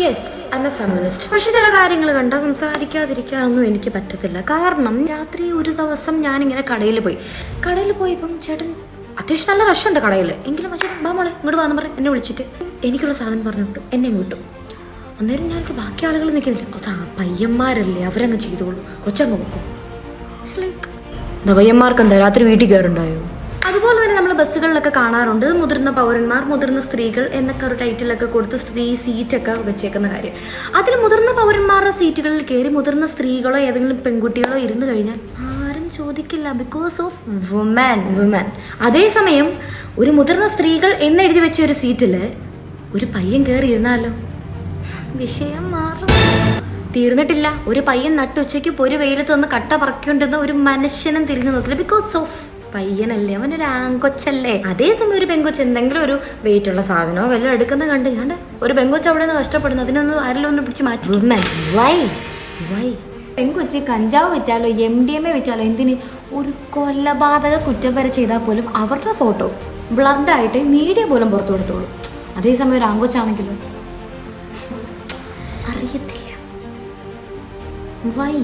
Yes, I M A feminist. പക്ഷെ ചില കാര്യങ്ങൾ കണ്ടാൽ സംസാരിക്കാതിരിക്കാനൊന്നും എനിക്ക് പറ്റത്തില്ല. കാരണം രാത്രി ഒരു ദിവസം ഞാനിങ്ങനെ കടയിൽ പോയപ്പം ചേട്ടൻ അത്യാവശ്യം നല്ല റഷുണ്ട് കടയിൽ. എങ്കിലും പക്ഷേ ബാ മോളെ ഇങ്ങോട്ട് വന്ന് പറഞ്ഞ് എന്നെ വിളിച്ചിട്ട് എനിക്കുള്ള സാധനം പറഞ്ഞു വിട്ടു, എന്നെ വിട്ടു. അന്നേരം ഞാൻ ബാക്കി ആളുകൾ നിൽക്കുന്നില്ല, അതാ പയ്യന്മാരല്ലേ അവരങ്ങ് ചെയ്തോളൂ, കൊച്ചങ്ങ് വെക്കും. ഇറ്റ്സ് ലൈക്ക് പയ്യന്മാർക്ക് എന്താ രാത്രി വീട്ടിൽ കയറുണ്ടായോ? അതുപോലെ തന്നെ നമ്മൾ ബസ്സുകളിലൊക്കെ കാണാറുണ്ട് മുതിർന്ന പൗരന്മാർ, മുതിർന്ന സ്ത്രീകൾ എന്നൊക്കെ ഒരു ടൈറ്റിലൊക്കെ കൊടുത്ത് സ്ത്രീ സീറ്റൊക്കെ വെച്ചേക്കുന്ന കാര്യം. അതിൽ മുതിർന്ന പൗരന്മാരുടെ സീറ്റുകളിൽ കയറി മുതിർന്ന സ്ത്രീകളോ ഏതെങ്കിലും പെൺകുട്ടികളോ ഇരുന്ന് കഴിഞ്ഞാൽ ആരും ചോദിക്കില്ല, ബിക്കോസ് ഓഫ് വുമൻ. അതേസമയം ഒരു മുതിർന്ന സ്ത്രീകൾ എന്നെഴുതി വെച്ച ഒരു സീറ്റിൽ ഒരു പയ്യൻ കയറി ഇരുന്നാലോ വിഷയം മാറും. തീർന്നിട്ടില്ല, ഒരു പയ്യൻ നട്ടുച്ചയ്ക്ക് ഒരു വെയിലത്ത് നിന്ന് കട്ട പറക്കൊണ്ടിരുന്ന ഒരു മനുഷ്യനും തിരിഞ്ഞു നോക്കില്ല, ബിക്കോസ് ഓഫ് പയ്യനല്ലേ, അവനൊരു ആങ്കൊച്ചല്ലേ. അതേസമയം ഒരു പെങ്കൊച്ച് എന്തെങ്കിലും ഒരു വെയിറ്റ് ഉള്ള സാധനമോ വല്ലതും എടുക്കുന്ന കണ്ട് ഒരു പെങ്കൊച്ച് അവിടെ നിന്ന് കഷ്ടപ്പെടുന്നു, അതിനൊന്ന് ആരെല്ലാം ഒന്ന് പിടിച്ച് മാറ്റി. വൈ പെങ്കൊച്ച് കഞ്ചാവ് വിറ്റാലോ MDMA വിറ്റാലോ എന്തിന് ഒരു കൊലപാതക കുറ്റം വരെ ചെയ്താൽ പോലും അവരുടെ ഫോട്ടോ ബ്ലർഡായിട്ട് മീഡിയ പോലും പുറത്തു കൊടുത്തോളൂ. അതേസമയം ഒരു ആങ്കൊച്ചാണെങ്കിലും അറിയത്തില്ല. വൈ